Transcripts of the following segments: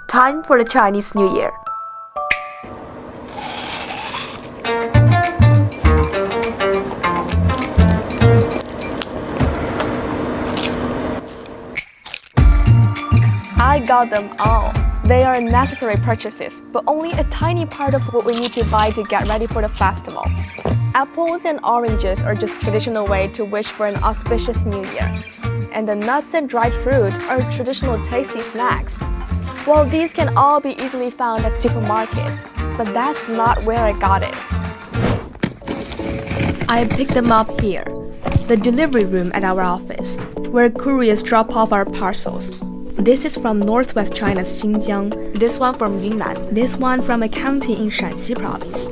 Time for the Chinese New Year. I got them all. They are necessary purchases, but only a tiny part of what we need to buy to get ready for the festival. Apples and oranges are just traditional way to wish for an auspicious new year. And the nuts and dried fruit are traditional tasty snacks. Well, these can all be easily found at supermarkets, but that's not where I got it. I picked them up here, the delivery room at our office, where couriers drop off our parcels. This is from northwest China's Xinjiang, this one from Yunnan, this one from a county in Shanxi province.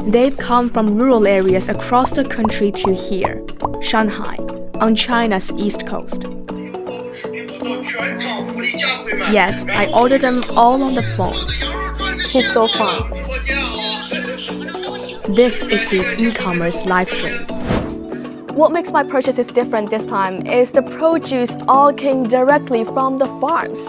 They've come from rural areas across the country to here, Shanghai, on China's east coast. Yes, I ordered them all on the phone. He's so fun. This is the e-commerce live stream. What makes my purchases different this time is the produce all came directly from the farms.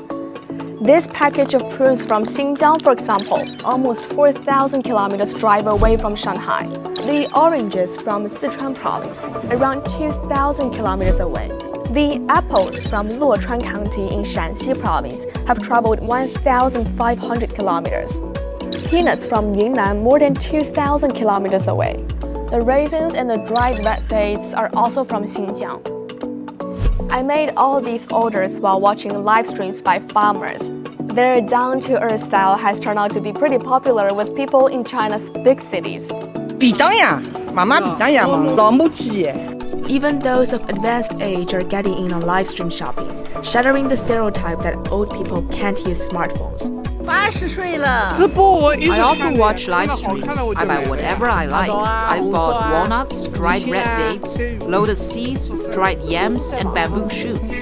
This package of prunes from Xinjiang, for example, almost 4,000 kilometers drive away from Shanghai. The oranges from Sichuan province, around 2,000 kilometers away. The apples from Luochuan County in Shanxi province have traveled 1,500 kilometers. Peanuts from Yunnan more than 2,000 kilometers away. The raisins and the dried red dates are also from Xinjiang. I made all these orders while watching live streams by farmers. Their down-to-earth style has turned out to be pretty popular with people in China's big cities. Even those of advanced age are getting in on live stream shopping, shattering the stereotype that old people can't use smartphones. I often watch live streams. I buy whatever I like. I bought walnuts, dried red dates, lotus seeds, dried yams, and bamboo shoots.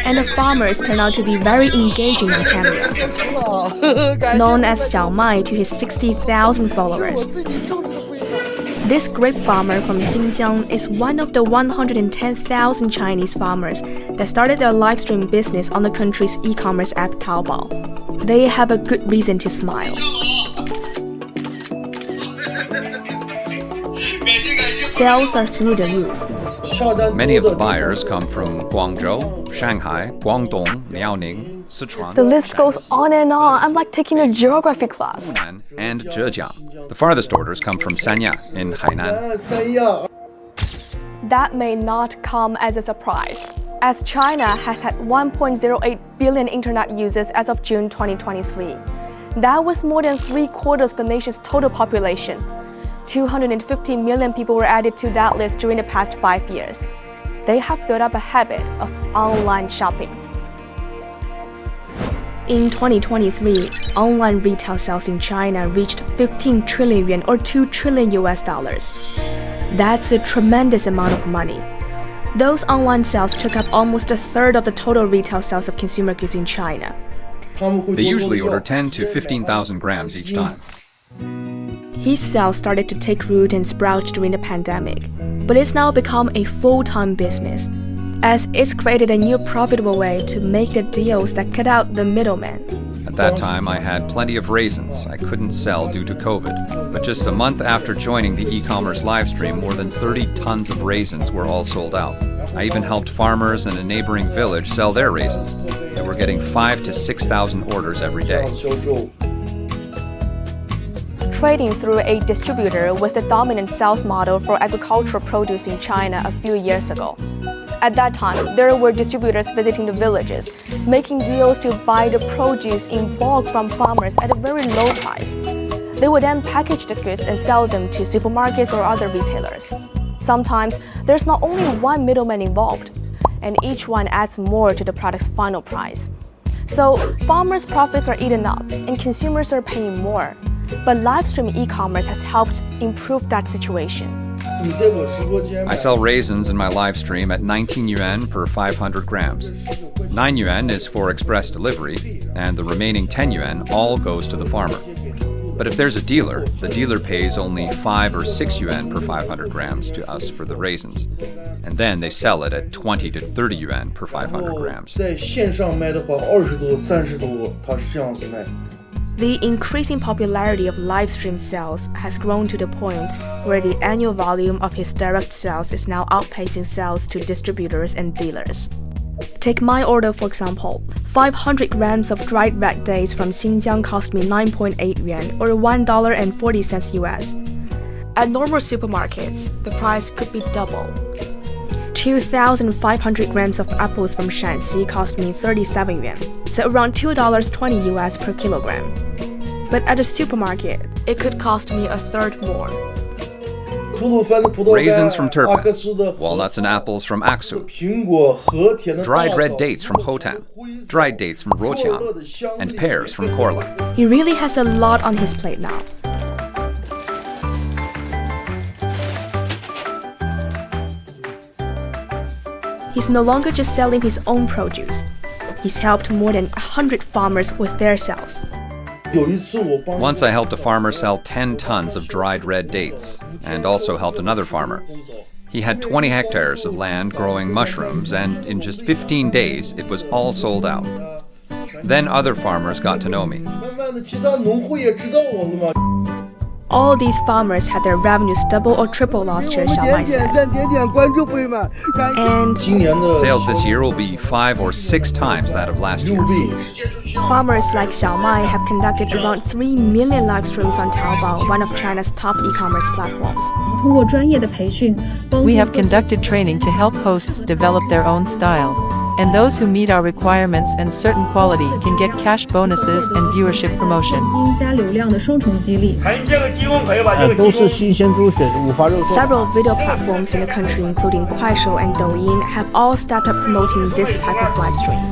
And the farmers turn out to be very engaging on camera. Known as ShanghaiEye to his 60,000 followers. This grape farmer from Xinjiang is one of the 110,000 Chinese farmers that started their live stream business on the country's e-commerce app Taobao. They have a good reason to smile. Sales are through the roof. Many of the buyers come from Guangzhou, Shanghai, Guangdong, Liaoning, Sichuan. The list goes on and on. I'm like taking a geography class. And Zhejiang. The farthest orders come from Sanya in Hainan. That may not come as a surprise, as China has had 1.08 billion internet users as of June 2023. That was more than 3/4 of the nation's total population. 250 million people were added to that list during the past 5 years. They have built up a habit of online shopping. In 2023, online retail sales in China reached 15 trillion yuan or $2 trillion. That's a tremendous amount of money. Those online sales took up almost a third of the total retail sales of consumer goods in China. They usually order 10 to 15,000 grams each time. His sales started to take root and sprout during the pandemic, but it's now become a full-time business, as it's created a new profitable way to make the deals that cut out the middlemen. At that time, I had plenty of raisins I couldn't sell due to COVID. But just a month after joining the e-commerce livestream, more than 30 tons of raisins were all sold out. I even helped farmers in a neighboring village sell their raisins. They were getting 5,000 to 6,000 orders every day. Trading through a distributor was the dominant sales model for agricultural produce in China a few years ago. At that time, there were distributors visiting the villages, making deals to buy the produce in bulk from farmers at a very low price. They would then package the goods and sell them to supermarkets or other retailers. Sometimes, there's not only one middleman involved, and each one adds more to the product's final price. So, farmers' profits are eaten up, and consumers are paying more. But livestream e-commerce has helped improve that situation. I sell raisins in my live stream at 19 yuan per 500 grams. 9 yuan is for express delivery, and the remaining 10 yuan all goes to the farmer. But if there's a dealer, the dealer pays only 5 or 6 yuan per 500 grams to us for the raisins. And then they sell it at 20 to 30 yuan per 500 grams. 在线上卖的话，20多、30多，它是这样子卖。 The increasing popularity of live stream sales has grown to the point where the annual volume of his direct sales is now outpacing sales to distributors and dealers. Take my order for example. 500 grams of dried red dates from Xinjiang cost me 9.8 yuan or $1.40 US. At normal supermarkets, the price could be double. 2,500 grams of apples from Shanghai cost me 37 yuan, so around $2.20 US per kilogram. But at a supermarket, it could cost me a third more. Raisins from Turpan, walnuts and apples from Aksu, dried red dates from Hotan, dried dates from Ruoqiang, and pears from Korla. He really has a lot on his plate now. He's no longer just selling his own produce. He's helped more than 100 farmers with their sales. Once I helped a farmer sell 10 tons of dried red dates, and also helped another farmer. He had 20 hectares of land growing mushrooms, and in just 15 days, it was all sold out. Then other farmers got to know me. All these farmers had their revenues double or triple last year, ShanghaiEye said. And sales this year will be 5 or 6 times that of last year. Farmers like ShanghaiEye have conducted around 3 million live streams on Taobao, one of China's top e-commerce platforms. We have conducted training to help hosts develop their own style, and those who meet our requirements and certain quality can get cash bonuses and viewership promotion. Several video platforms in the country, including Kuaishou and Douyin, have all stepped up promoting this type of live stream.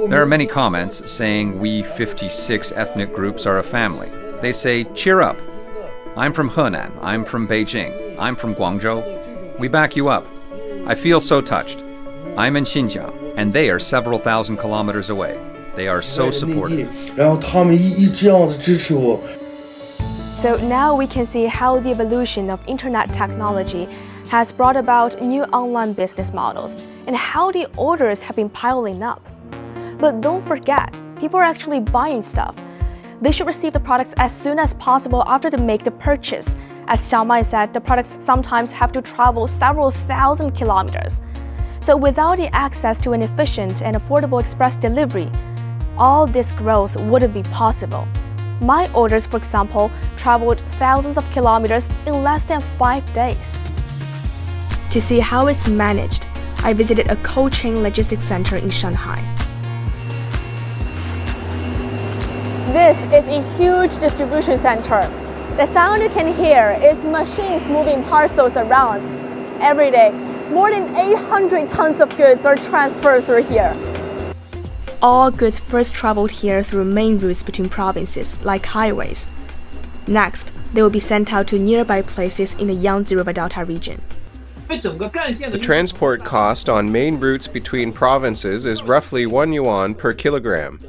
There are many comments saying we 56 ethnic groups are a family. They say, cheer up. I'm from Henan, I'm from Beijing, I'm from Guangzhou. We back you up. I feel so touched. I'm in Xinjiang, and they are several thousand kilometers away. They are so supportive. So now we can see how the evolution of internet technology has brought about new online business models and how the orders have been piling up. But don't forget, people are actually buying stuff. They should receive the products as soon as possible after they make the purchase. As ShanghaiEye said, the products sometimes have to travel several thousand kilometers. So without the access to an efficient and affordable express delivery, all this growth wouldn't be possible. My orders, for example, traveled thousands of kilometers in less than 5 days. To see how it's managed, I visited a cold chain logistics center in Shanghai. This is a huge distribution center. The sound you can hear is machines moving parcels around. Every day, more than 800 tons of goods are transferred through here. All goods first traveled here through main routes between provinces, like highways. Next, they will be sent out to nearby places in the Yangtze River Delta region. The transport cost on main routes between provinces is roughly 1 yuan per kilogram,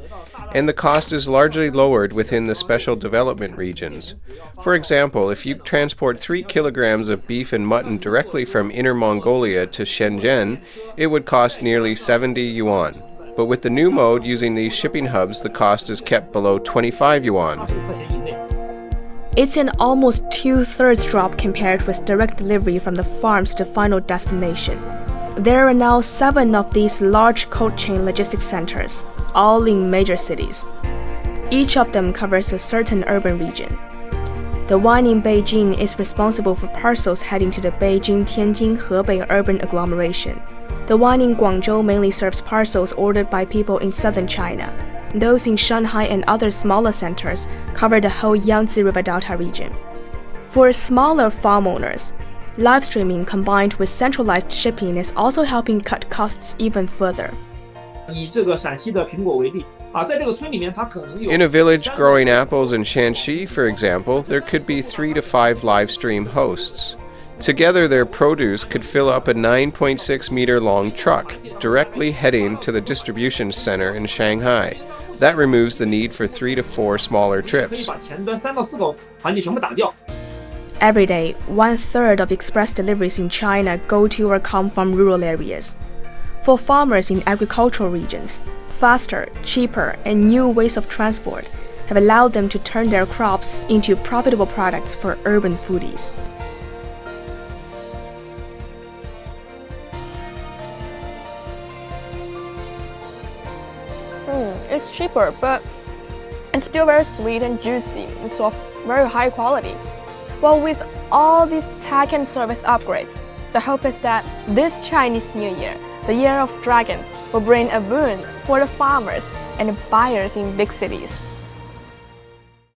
and the cost is largely lowered within the special development regions. For example, if you transport 3 kilograms of beef and mutton directly from Inner Mongolia to Shenzhen, it would cost nearly 70 yuan. But with the new mode using these shipping hubs, the cost is kept below 25 yuan. It's an almost 2/3 drop compared with direct delivery from the farms to the final destination. There are now 7 of these large cold chain logistics centers, all in major cities. Each of them covers a certain urban region. The one in Beijing is responsible for parcels heading to the Beijing-Tianjin-Hebei urban agglomeration. The one in Guangzhou mainly serves parcels ordered by people in southern China. Those in Shanghai and other smaller centers cover the whole Yangtze River Delta region. For smaller farm owners, live streaming combined with centralized shipping is also helping cut costs even further. In a village growing apples in Shanghai, for example, there could be 3 to 5 live stream hosts. Together, their produce could fill up a 9.6 meter long truck, directly heading to the distribution center in Shanghai. That removes the need for 3 to 4 smaller trips. Every day, 1/3 of express deliveries in China go to or come from rural areas. For farmers in agricultural regions, faster, cheaper, and new ways of transport have allowed them to turn their crops into profitable products for urban foodies. It's cheaper, but it's still very sweet and juicy. It's of very high quality. Well, with all these tech and service upgrades, the hope is that this Chinese New Year, the Year of Dragon, will bring a boon for the farmers and buyers in big cities.